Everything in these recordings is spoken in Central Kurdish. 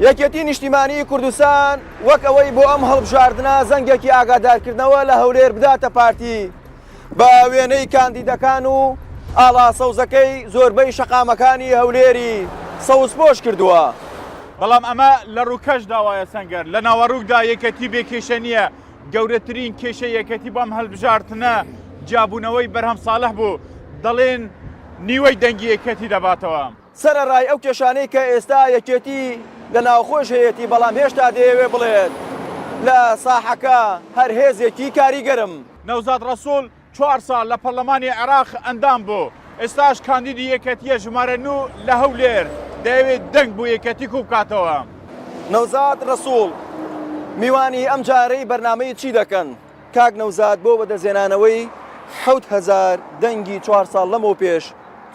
یەکێتی نیشتیمانی کوردستان وەک ئەوەی بۆ ئەم هەڵبژاردنە زەنگێکی ئاگادارکردنەوە لە هەولێر بداتە پارتی بە وێنەی کاندیدەکان و ئاڵا سەوزەکەی زۆربەی شەقامەکانی هەولێری سەوزپۆش کردووە. بەڵام ئەمە لە ڕووکەش داوایە سەنگەر لە ناوەڕووکدا یەکەتی بێکێشە نییە. گەورەترین کێشە یەکەتی بەم هەڵبژاردنە جابوونەوەی بەرهەم ساڵح بوو. دەڵێن نیوەی دەنگی یەکەتی دەباتەوە. سەرەڕای ئەو کێشانەی کە ئێستا یەکێتی لە ناوخۆش هەیەی بەڵام هێشتا دەیەوێ بڵێت لە ساحەکە هەر هێزێکی کاریگەرم. نەوزاد ڕەسوول 4 ساڵ لە پەرلەمانی عێراق ئەندام بوو. ئێستاش کاندیدی یەکەتیە ژمارە 9 لە هەولێر دەیەوێت دەنگ بۆ یەکەتی کوب بکاتەوە. نەوزاد ڕەسوول میوانی ئەم جارەی بەرنامەی چی دەکەن؟ کاک نەوزاد بۆ بەدەزێنانەوەی 7,000 دەنگی 4 ساڵ لەمەوە پێش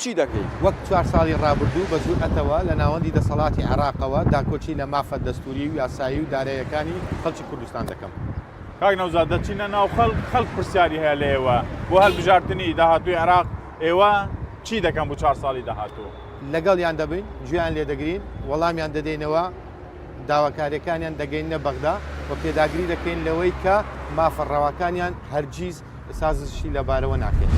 چی دەکەیت؟ وەک 4 ساڵی ڕابردوو بە زوورەتەوە لە ناوەندی دەسەڵاتی عێراقەوە داکۆچی لە مافە دەستوری و یاسایی و داراییەکانی خەڵکی کوردستان دەکەم. کاک نەوزاد دەچینە ناو خەڵک پرسیاری هەیە لە ئێوە بۆ هەڵبژاردننی داهاتووی عێراق ئێوە چی دەکەم بۆ 4 ساڵی داهاتوو؟ لەگەڵیان دەبین گوێیان لێ دەگرین وەڵامیان دەدەینەوە داواکاریەکانیان دەگەینە بەغدا و پێداگری دەکەین لەوەی کە مافەڕەوەکانیان هەرگیز سازشی لەبارەوە ناکەین.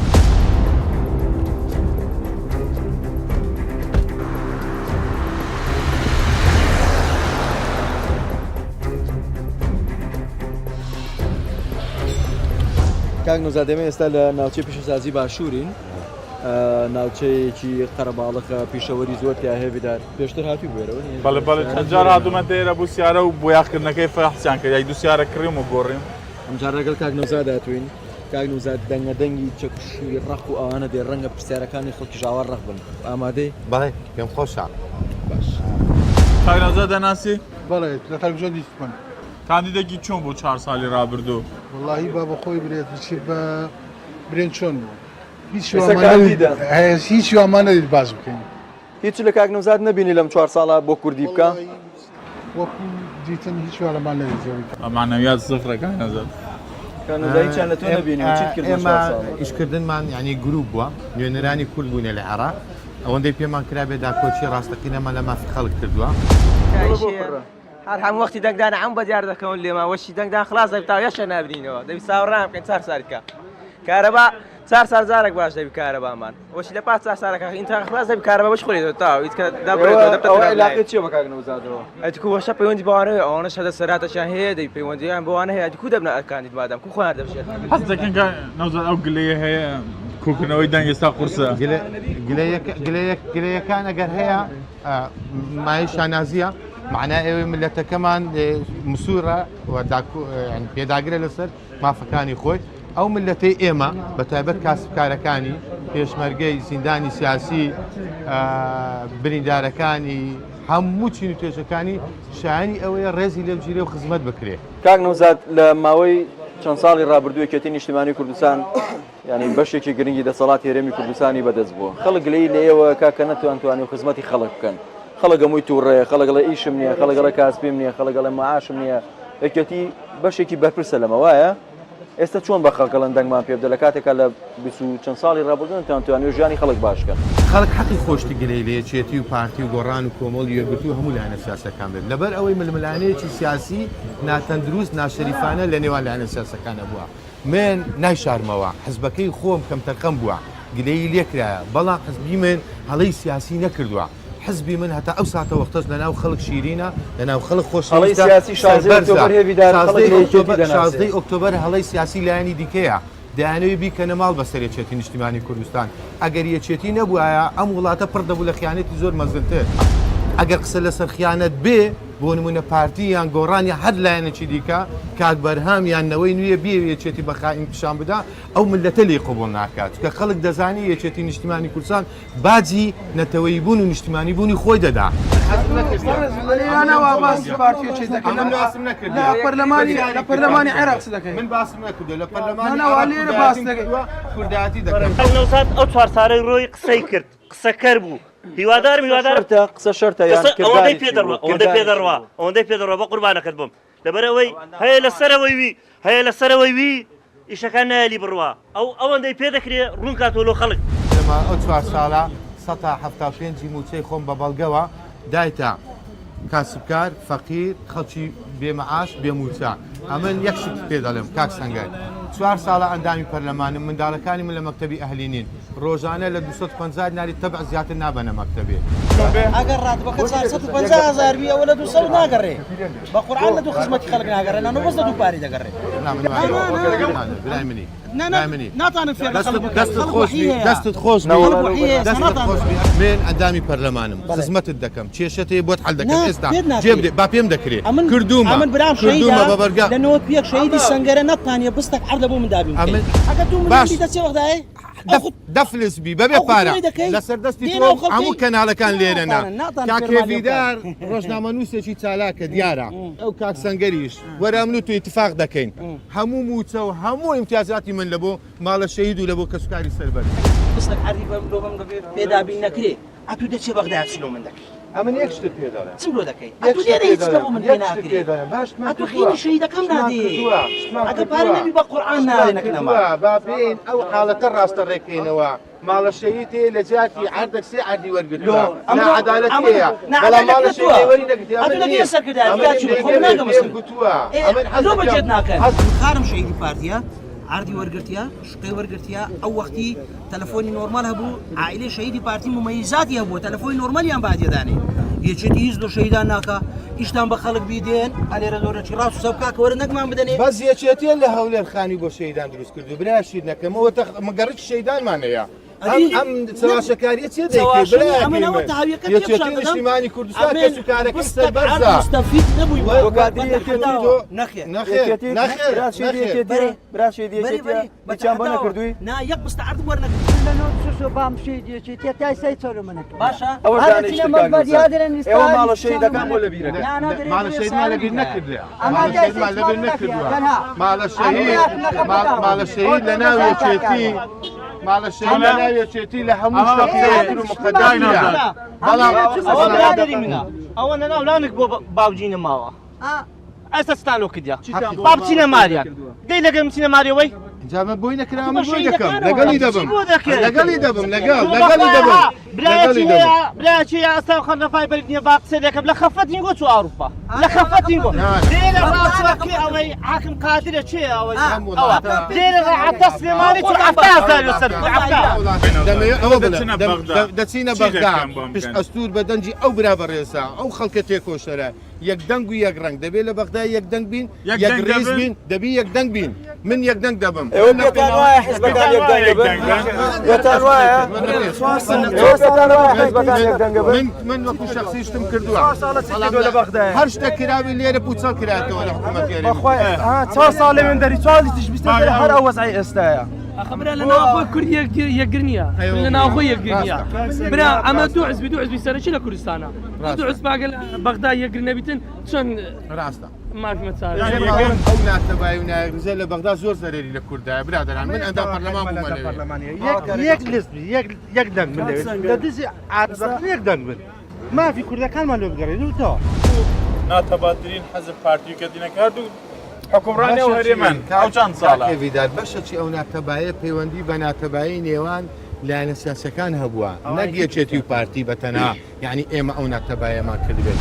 کاک نەوزاد دەمە ئێستا لە ناوچەی پیشەسازی باشوورین ناوچەیەکی قەرەباڵغە پیشەوەری زۆر تیا هێویدار پێشتر هاتووی بێرەوە بەڵێ بەڵێ چەند جار هاتوومە دێرە بوو سیارە و بۆ یاخکردنەکەی فەحسیان کرد دو سیارە کڕیم و گۆڕیم. ئەمجار لەگەڵ کاک نەوزاد هاتوین. کاک نەوزاد دەنگە دەنگی چەکشی ڕق و ئەوانە دێ ڕەنگە پرسیارەکانی خەڵکی ژاوار ڕق بن. ئامادەی؟ بەڵێ پێم خۆشە. باش. کاک نەوزاد دەناسی؟ بەڵێ لە تەلەڤیزیۆن دیستمان. کاندیدێکی چۆن بوو 4 ساڵی ڕابردوو؟ وەڵاهی با بەخۆی برێت بچێت بە برێن چۆن بوو. هیچ وامانە دید باز بکەین. هیچ لە کاک نەوزاد نبینی لەم 4 ساڵە بۆ کوردی بکە؟ وەکو دیتن هیچ وارەمان نەدیتەوە. ئەمانەویات زفرە کاک نەوزاد. کاک نەوزاد هیچیان لە تۆ نبینی و چیت کرد بۆ 4 ساڵ؟ ئیشکردنمان یعنی گروپ بووە نوێنەرانی کورد بوونە لە عێراق ئەوەندەی پێمان کرا بێ داکۆچی ڕاستەقینەمە لە مافی خەڵک کردووە. هەر هەموو وەختی دەنگدان ئەم بە دیار دەکەون لێمە وەشی دەنگدان خلاص دەبێت تا یەشە نابینەوە دەبی ساوەڕام بکەین 4 ساڵیکە کارەبا 4 سال زارێک باش دەبی کارەبامان وەشی لە 5 ساڵەکە ئینتر خلاص دەبی کارەبا بەش خۆریتەوە تا هیچ کە ئەوە علاقەت چییە بە کاک نەوزادەوە؟ ئەتکو وەشە پەیوەندی بەوانەیە ئەوانە شەدە سەراتەشیان هەیە دەی پەیوەندیان بەوانە هەیە ئەتکو دەبنە ئەکاندید بادام کو خۆیان دەبشێت هەست دەکەن کە نەوزاد ئەو گلەیە هەیە کوکردنەوەی دەنگ ئێستا قورسە. گلەیەکان ئەگەر هەیە مای شانازیە معنای ئێوەی ملەتەکەمان مسوورە و پێداگرە لەسەر مافەکانی خۆی ئەو ملەتەی ئێمە بە تایبەت کاسبکارەکانی پێشمەرگەی زیندانی سیاسی بریندارەکانی هەموو چین و توێژەکانی شایانی ئەوەیە ڕێزی لەم جیرە و خزمەت بکرێ. کاک نەوزاد لە ماوەی چەند ساڵی ڕابردووە یەکێتی نیشتیمانی کوردستان ینی بەشێکی گرنگی دەسەڵات هێرێمی کوردستانی بەدەست بووە. خەڵک لێی لە ئێوە کاکە نەتوانن و خزمەتی خەڵک بکەن. خەڵک هەمووی تووڕێ خەڵک لە ئیشم نییە خەڵک لە کاسبیم نییە خەڵک لە مەعاشم نییە یەکێتی بەشێکی بەرپرسە لەمە وایە؟ ئێستا چۆن بە خەڵکەڵەن دەنگمان پێ بدە لە کاتێکە لە 20 چەند ساڵی ڕابردوون توانێت ژیانی خەڵک باشکەن. خەڵک حەقی خۆشتی گلەی لە یەکێتی و پارتی و گۆڕان و کۆمەڵ یەکگرتو و هەموو لایەنە سیاسەکان بێت لەبەر ئەوەی ململانەیەکی سیاسی ناتەندروست ناشەریفانە لە نێوان لایەنە سیاسەکانە بووە. من نایشارمەوە حزبەکەی خۆم کەمتەرخەم بووە گلەیی لێکرایە بەڵام حزبی من هەڵەی سیاسی نەکردووە. حزبی من هەتا ئەو ساتە وەختەش لەناو خەڵک شیرینە لەناو خەڵک خۆشەویستە 16 ئۆکتۆبەر هەڵەی سیاسی لایەنی دیکەیە دەیانەوێ بیکەنە ماڵ بەسەر یەکێتی نیشتیمانی کوردستان ئەگەر یەکێتی نەبووایە ئەم وڵاتە پڕ دەبوو لە خیانەتی زۆر مەزنتر ئەگەر قسە لەسەر خیانەت بێ بۆ نمونە پارتی یان گۆڕانی هەر لایەنێکی دیکە کاک بەرهام یانەوەی نوێ بێ یەکێتی بەخائین پیشان بدا ئەو ملەتە لێ قبوڵ ناکات کە خەڵک دەزانی یەکێتی نیشتیمانی کوردستان باجی نەتەوەی بوون و نیشتیمانی بوونی خۆی دەدا. پەرلەمانی عێراق من باسم نەکردو لە کوردایەتی دەکەم. نەوزاد ئەو 4 ساڵەی ڕۆی قسەی کرد قسەکەر بوو هیوادارم قسە شەرتە ئەوەندەی پێدەڕوا بە قوربانەکەت بووم لەبەرەوەی هەیە لەسەرەوەی وی ئیشەکان نایلی بڕوا ئەوەندەی پێ دەکرێت ڕوون کاتۆلۆ خەڵک ئەو 4 ساڵە 175 موچەی خۆم بە بەڵگەوە دایتە کاسبکار فەقیر خەڵکی بێمەعاش بێموچە ئەمن یەکشت پێ دەڵێم کاک سەنگەر 4 ساڵە ئەندامی پەرلەمانم منداڵەکانی من لە مەکتەبی ئەهلینین ڕۆژانە لە 250 ناری تەبع زیاتر نابەنە مەکتەبێ ئەگەر ڕاتبەکە 450,000 بی ئەوە لە 200 ناگەڕێ بە قورعان لە دوو خزمەتی خەڵک ناگەڕێنەوە بەس لە دوو پاری دەگەڕێ برای منی ناتوانم فێر دەستت خۆش من ئەندامی پەرلەمانم خزمەتت دەکەم کێشەتێ بۆت حەل دەکەم ئێستا جێ با پێم دەکرێت کردومە من برام کردومە بە بەرگا لەنەوە پێک شەیدی سەنگەرە نەتانیە بستەک عەردە بۆ من دابین ئەگەر دوو باش. ملیۆن دەچێ وەختایە دەفلسبی بەبێ پارە لەسەر دەستی تۆ هەموو کەناڵەکان لێرەنا کاکێویدار ڕۆژنامە نووسێکی چالاکە دیارە ئەو کاک سەنگەریش وەرامن و تو ئیتفاق دەکەین هەموو موچە و هەموو ئیمتیازاتی من لە بۆ ماڵە شەهید و لە بۆ کەسوکاری سەربەر بستەک عەردی بەم پێدابین نەکرێ ئەتو دەچێ بەغداد چلۆ من دەکەی ئەمن یەک شتت پێ دەڵێم چلۆ دەکەی ئەتو لێرە هیچ کە بۆ من پێ ناکرێ ئەتو خەیلی شەهیدەکەم نادێ ئەگەر پارە نەبی بە قورعان نادێنەکەنەوە با بین ئەو حاڵەتە ڕاستە ڕێکەینەوە ماڵە شەهید هەیە لە جاتی عەردەك سێ عەردی وەرگرتووە نەعەدالەت هەیە بەڵام ماڵە شەهید وەری خارم شەیدی پارتیە عردی وەرگرتیا شقی وەرگرتیا ئەو وەختی تەلەفۆنی نۆرمال هەبوو عائلەی شەهیدی پارتی ممەیزاتی هەبووە تەلەفۆنی نۆرمالیان بادێدانێ یەکێتی هیچ دۆ شەهیدان ناکە ئیشتان بە خەڵک بیدێن ئەلێرە زۆرەی ڕاست و سەبکاکە وەرە نەکمان بدەنێ بەس یەکێتیە لە هەولێر خانی بۆ شەیدان دروست کردو برا شیر نەکەمەوە مەگەڕێکی شەیدانمانەیە ئەم چاواشەکاریە چێ دەیکردیمانی کوردستان کەسوکارەکەی سەربەرزە مستەفید نەبووی بچیان بۆ نەکردووی نا یەک بستەعرض وەرنەکرد بام شێدیێکی تێتای سەی چۆرە منەکە باشە ئەوە ئێوە ماڵە شەیدەکان بۆ لە بیرە ماڵە شەیدمان لەبیر نەکردێ لەبیر نەکردووە ماڵە شەهید لە ناو یەکێتی ماڵە شەهید لە ناو یەکێتی لە هەموو شتێکی مقدسیە بەڵام منە ئەوە نەناولانێک بۆ باوجینە ماوە ئەستا ستانۆ کردیا با بچینە ماریان دەی لەگەڵ بچینە ماریەوەی جامە بۆی نەکرا من بۆی دەکەم لەگەڵی دەبم لەگەڵی برایکی ئاستا خەنەفای بەرگنیە با قسە دەکەم لە خەفەتین گۆ چوو ئاروپا لە خەفەتین گۆ لێرە ڕاستەکەی ئەوەی حاکم قادرە چێ ئەوەی لێرە عەبدە سلێمانی چوو 7,000 لەسەر دەچینە بەغدا پشت ئەستور بە دەنجی ئەو برا بەڕێزە ئەو خەڵکە تێکۆشەرە یەک دەنگ و یەک ڕەنگ دەبێت لە بەغدا یەک دەنگ بین یەک ڕێز بین دەبی یەک دەنگ بین من یەک دەنگ دەبم پێتان وایە حیزبەکان یەک دەنگ بن پێتان وایە حیزبەکان یەک دەنگ بن من وەکو شەخسی شتم کردووە هەر شتە کراوی لێرە پوچەڵ کراتەوە لە حکوومەت ئێرە 4 ساڵێ من دەری چاڵی تیش بیستە هەر ئەو وەزعی ئێستاە خبرە لە ناوخۆی کورد یەکگر نییە لە ناوخۆی یەکگر نییە برا ئەمە دوو حزبی سەرەکی لە کوردستانە دوو حزباگە بەغدا یەکگر نەبیتن چۆن ڕاستە مافمە ئەو ناتەبایی و نایگرزە لە بەغدا زۆر زەرێری لە کوردایە برادران من ئەندا پەرلەمان بوومە یەک لست یەک دەنگ من لە دزی عادزەکە یەک دەنگ بن مافی کوردەکانمان لێ بگەڕێت و تۆ ناتەباترین حەزب پارتیکە دینەکرد و حکومڕانی و هەرێمن ئەو چەند ساڵە ئێویدار بەشەکی ئەو ناتەبایە پەیوەندی بە ناتەبایی نێوان لایەنە سیاسەکان هەبووە نەک یەکێتی و پارتی بەتەنها یعنی ئێمە ئەو ناتەبایەمان کردبێت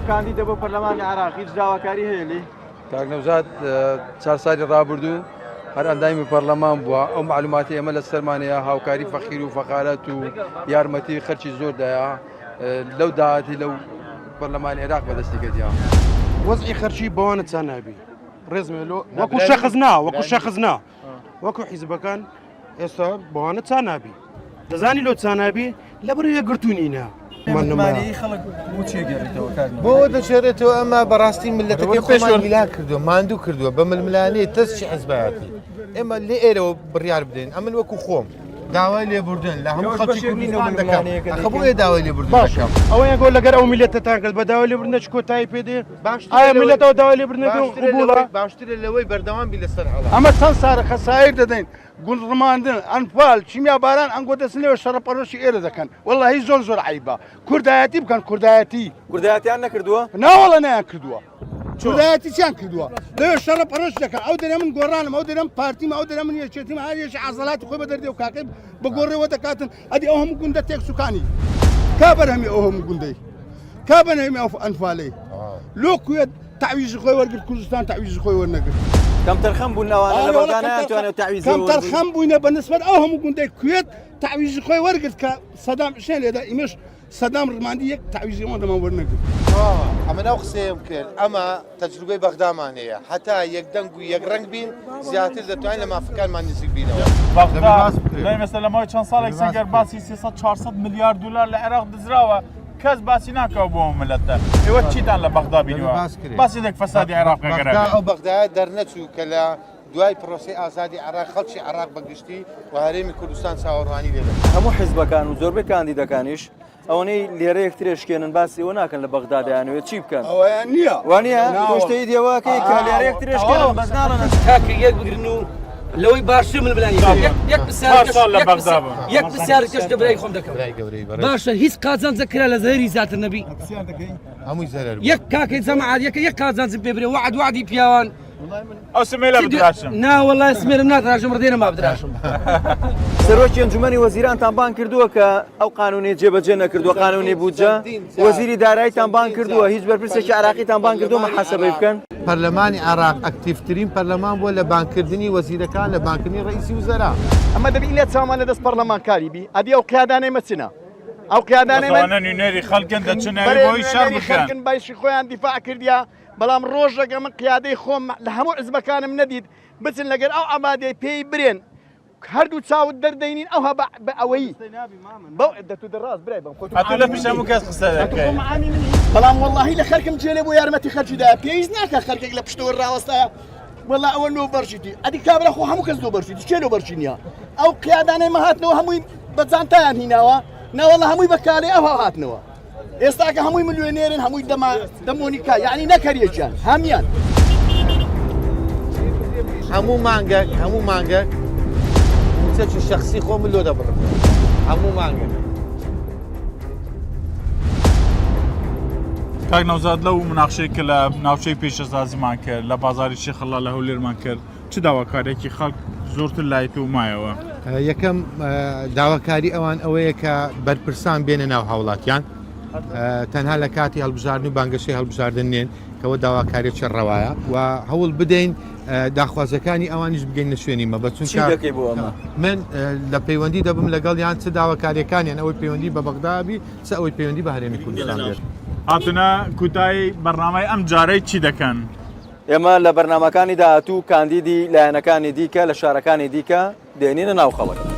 کاندیدە بۆ پەرلەمانی عراقی داواکاری هەیە لێ کاک نەوزاد 4 ساڵی ڕابردوو هەر ئەندامی پەرلەمان بووە ئەو معلوماتی ئەمە لە سەرمانەیە هاوکاری فەقیر و فەقارەت و یارمەتی خەرکی زۆردایە لەو داهاتی لەو پەرلەمانی عێراق بەدەستی کردیا وەزعی خەرچی بەوانە چا نابی ڕێزمێلۆ وەکو شەخزنا وەکو حیزبەکان ئێستا بەوانە چا نابی دەزانی لۆ چا نابی لەبەر یەکگرتوونینە بۆ دەچێرێتەوە ئەمە بەڕاستی ملەتەکەی خۆمان میلا کردووە ماندوو کردووە بە ململانەیە تەستی حیزبایەتی ئێمە لێ ئێرەوە بڕیار بدەین ئەمن وەکو خۆم داوای لێبوردن لە هەموو خەڵکی کوردستان دەکەم بۆیە داوای لێبوردن دەکەم ئەوە یەکۆ لەگەر ئەو میلەتتان کرد بە داوای لێبوردنە چ کۆتایی پێدێ ئایا میلەتەوە داوای لێبوردنە باشترە لەوەی بەردەوام بی لەسەر هەڵا ئەمە چەند سارە خەسایر دەدەین گوڵ ڕماندن ئەنفال چیمیا باران ئەنگۆ دەستنەوە شەڕەپەرۆشی ئێرە دەکەن وەڵاهی زۆر عیبە کوردایەتی بکەن کوردایەتی کوردایەتیان نەکردووە ناوەڵە نەیان کردووە ولايەتیان کردووە لەوێ شەڕە پەرش دەکە ئەو دەرێ من گۆڕانم ئەو دەرم پارتیمە ئەو دەرە من یەکێتیم هەریەش عەزەڵاتی خۆی بە دەردێ و کاکەی بەگۆڕێەوە دەکاتن ئەدی ئەو هەموو گوندە تێک سوکانی کا بەرهەمی ئەو هەموو گوندەی کا بەرهەمی ئەو ئەنفالەی لۆ کوێت تعویزی خۆی وەرگرت کوردستان تعویزی خۆی وەرنەگرت کەم تەرخەم بوون ناوانە لە بەغدا ناتوانێت تعویز کەم تەرخەم بووینە بەنسبەت ئەو هەموو گوندەی کوێت تعویزی خۆی وەرگرت کە سەدام شێن لێدا ئیمەش سەدام ڕماندی یەک تعویزی ئەوە دەمان وەرنەگرت ئەمە ناو قسەیەم کرد ئەمە تەجروبەی بەغدامانەیە هەتا یەک دەنگ و یەک ڕەنگ بین زیاتر دەتوانین لە مافەکانمان نزیک بینەوە بەغدا لای مەسەلە لە ماوەی چەند ساڵێک سەنگەر باسی 300-400 میلیارد دلار لە عێراق دزراوە کەس باسی ناکەوە بۆ ملەتە ئێوە چیتان لە بەغدا بینیوە باسی دێک فەسادی عێراق نەگەرە ئەو بەغدایە دەرنەچوو کە لە دوای پرۆسی ئازادی عێراق خەڵکی عێراق بەگشتی و هەرێمی کوردستان چاوەڕوانی لێ هەموو حیزبەکان و زۆربەی کاندیدەکانیش ئەوەی لێرە یەکترێشکێنن باسی ئەوە ناکەن لە بەغدا دەیانوێت چی بکەن ئەویان نییە وانە تۆشتەی دێواکەی کە لێرە یەکترێشکێنن بەس ناڵەنە کاکە یەک بگرن و لەوەی باشتر من بلانی یەک پرسیار کەش دەبرای خۆم دەکەم باشە هیچ قازانجە کرا لە زەهری زیاتر نەبی هەمووی زەرەر یەک کاکەی جەماعەت یەک قازانجم پێ برێ وعدی پیاوان ئەو سمێلە بدراشم ناوەڵای سمێرم ناتراشم ڕدێنە ما بدراشم سەرۆکی ئەنجومەنی وەزیرانتان بان کردووە کە ئەو قانونی جێبەجێ نەکردووە قانونی بودجە وەزیری داراییتان بان کردووە هیچ بەرپرسێکی عراقیتان بان کردووە محاسبەی بکەن پەرلەمانی عراق ئەکتیفترین پەرلەمان بووە لە بانکردنی وەزیرەکان لە بانکردنی ڕئیسی وزەرا ئەمە دەبی لێت چاوانە دەست پەرلەمانکاری بی ئەدی ئەو قیادانەی مەچنە ئەو قیادانەی نوێنەری خەڵکن دەچنەوەی بۆی شەڕ بکەن بایشی خۆیان دیفاع کردیا بەڵام ڕۆژێکە من قیادەی خۆم لە هەموو حزبەکانم نەدید بچن لەگەر ئەو ئامادەی پێی برێن هەردوو چاوت دەردەینین ئەوها بە ئەوەی دەتو دەڕاست برای بم ئەتو لە پیش هەموو کەس قسە دەکەی بەڵام وەڵاهی لە خەرکم جێلێ بۆ یارمەتی خەرجیدا پێویست ناکە خەرکێک لە پشتەوە ڕاوەستایە وەڵا ئەوە نۆ بەرشیتی ئەدی کابرا خۆ هەموو کەس دۆ بەرشیتی چێ لۆ بەرچی نییە ئەو قیادانەی مەهاتنەوە هەمووی بەجانتایان هیناوە ناوەڵە هەمووی بەکارێ ئەوها هاتنەوە ئێستاکە هەمووی ملیۆنێرن هەمووی دەمۆنیکا یعنی نەکەریەکیان هەمیان هەموو مانگەک موچەکی شەخسی خۆم لۆ دەبڕم هەموو مانگەک کاک نەوزاد لەو مناقشەی کە لە ناوچەی پێشەسازیمان کرد لە بازاری شێخەڵا لە هەولێرمان کرد چ داواکارێکی خەڵک زۆرتر لایت و مایەوە یەکەم داواکاری ئەوان ئەوەیە کە بەرپرسان بێنە ناو هاوڵاتیان تەنها لە کاتی هەڵبژاردن و بانگەشەی هەڵبژاردن نێن کەەوە داواکارێکی ڕەوایە و هەوڵ بدەین داخوازەکانی ئەوانیش بگەین لە شوێنیمە بەچون من لە پەیوەندی دەبم لەگەڵ یان چ داواکاریەکانیان ئەوەی پەیوەندی بە بەغدابی چ ئەوەی پەیوەندی بە هەرێمی کوردستان بێت هاتونە کوتایی بەرنامەی ئەم جارەی چی دەکەن؟ ئێمە لە بەرنمەکانی داهاتوو کاندیدی لایەنەکانی دیکە لە شارەکانی دیکە دێنینە ناو خەڵک